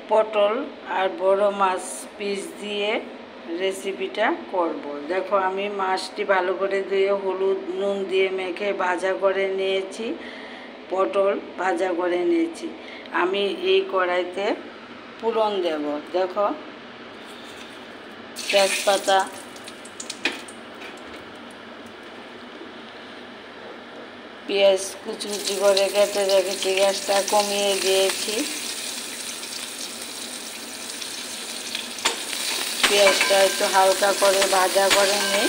পটল আর বড় মাছ পিস দিয়ে রেসিপিটা করব। দেখো আমি মাছটি ভালো করে ধুয়ে হলুদ নুন দিয়ে মেখে ভাজা করে নিয়েছি, পটল ভাজা করে নিয়েছি। আমি এই কড়াইতে ফোড়ন দেব। দেখো তেজপাতা, পেঁয়াজ কুচি কুচি করে কেটে রেখেছি, গ্যাসটা কমিয়ে দিয়েছি। পেঁয়াজটা একটু হালকা করে ভাজা করে নিই।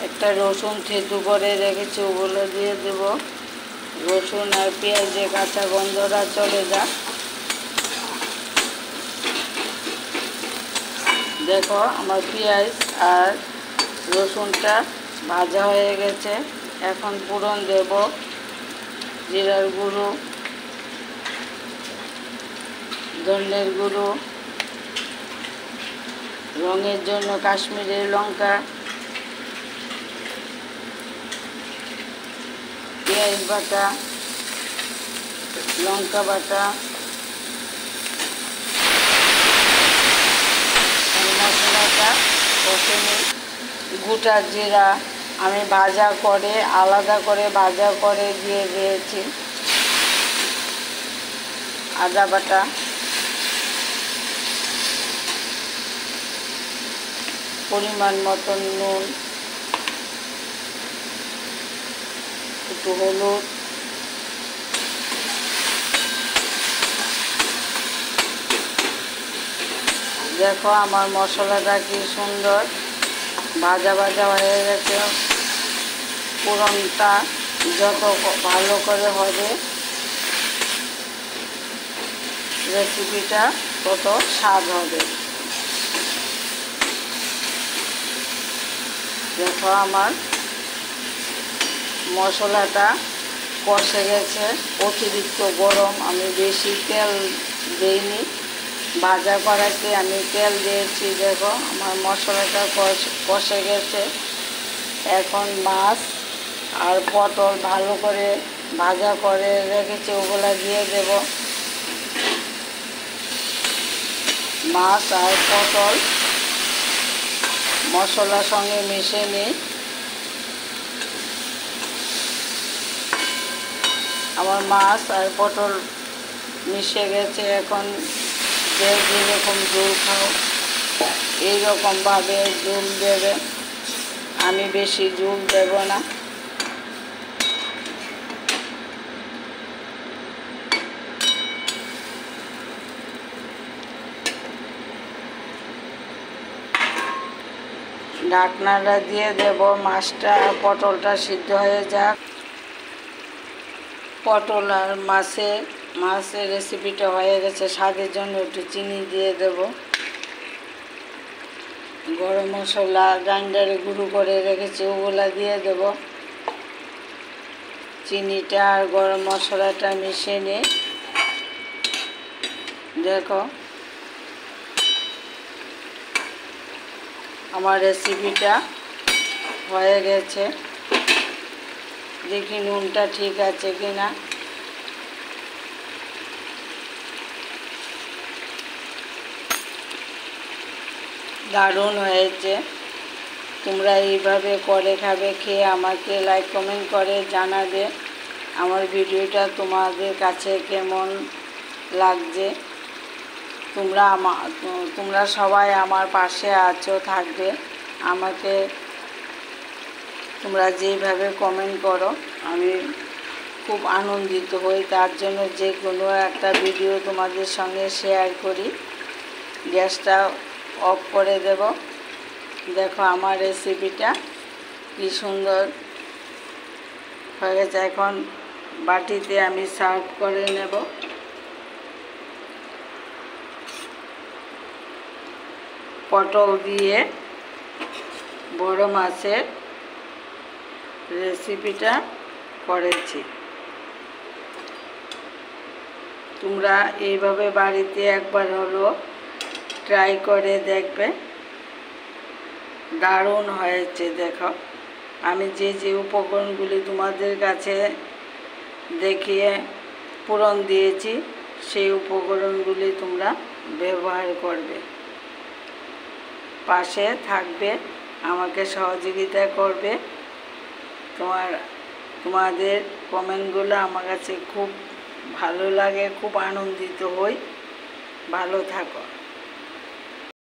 একটা রসুন থেতু করে রেখেছি, ওগুলো দিয়ে দেব। রসুন আর পেঁয়াজের কাঁচা গন্ধটা চলে যাক। দেখো আমার পেঁয়াজ আর রসুনটা ভাজা হয়ে গেছে। এখন ফোড়ন দেব জিরার গুঁড়ো, ধনের গুঁড়ো, রঙের জন্য কাশ্মীরি লঙ্কা, পেঁয়াজ বাটা, লঙ্কা বাটা, মশলাটা কষে নিই। গোটা জিরা আমি ভাজা করে আলাদা করে ভাজা করে দিয়ে দিয়েছি। আদা বাটা, পরিমাণ মতন নুন, একটু হলুদ, দেখো আমার মশলাটা কি সুন্দর ভাজা ভাজা হয়ে গেছে। ফোড়নটা যত ভালো করে হবে রেসিপিটা তত স্বাদ হবে। দেখো আমার মশলাটা কষে গেছে, অতিরিক্ত গরম, আমি বেশি তেল দিইনি, ভাজা করাতে আমি তেল দিয়েছি। দেখো আমার মশলাটা কষে গেছে। এখন মাছ আর পটল ভালো করে ভাজা করে রেখেছি, ওগুলা দিয়ে দেব। মাছ আর পটল মশলার সঙ্গে মিশিয়ে নিই। আমার মাছ আর পটল মিশে গেছে। এখন যে যেরকম ঝোল খাও এইরকমভাবে ঝোল দেবে, আমি বেশি ঝোল দেব না। ঢাকনাটা দিয়ে দেব, মাছটা পটলটা সিদ্ধ হয়ে যাক। পটল আর মাছের রেসিপিটা হয়ে গেছে। স্বাদের জন্য একটু চিনি দিয়ে দেব। গরম মশলা গ্রাইন্ডারে গুঁড়ো করে রেখেছি, ওগুলা দিয়ে দেব। চিনিটা আর গরম মশলাটা মিশিয়ে নিই। দেখো আমার রেসিপিটা হয়ে গেছে। দেখি নুনটা ঠিক আছে কিনা। দারুণ হয়েছে। তোমরা এইভাবে করে খাবে, খেয়ে আমাকে লাইক কমেন্ট করে জানাবে আমার ভিডিওটা তোমাদের কাছে কেমন লাগছে। তোমরা সবাই আমার পাশে আছো, থাকবে। আমাকে তোমরা যেইভাবে কমেন্ট করো আমি খুব আনন্দিত হই, তার জন্য যে কোনো একটা ভিডিও তোমাদের সঙ্গে শেয়ার করি। গ্যাসটা অফ করে দেব। দেখো আমার রেসিপিটা কি সুন্দর হয়ে গেছে। এখন বাটিতে আমি সার্ভ করে নেব। পটল দিয়ে বড় মাছের রেসিপিটা করেছি। তোমরা এইভাবে বাড়িতে একবার হলো ট্রাই করে দেখবে। দারুণ হয়েছে। দেখো আমি যে যে উপকরণগুলি তোমাদের কাছে দেখিয়ে পূরণ দিয়েছি সেই উপকরণগুলি তোমরা ব্যবহার করবে, পাশে থাকবে, আমাকে সহযোগিতা করবে। তোমাদের কমেন্টগুলো আমার কাছে খুব ভালো লাগে, খুব আনন্দিত হই। ভালো থাকো।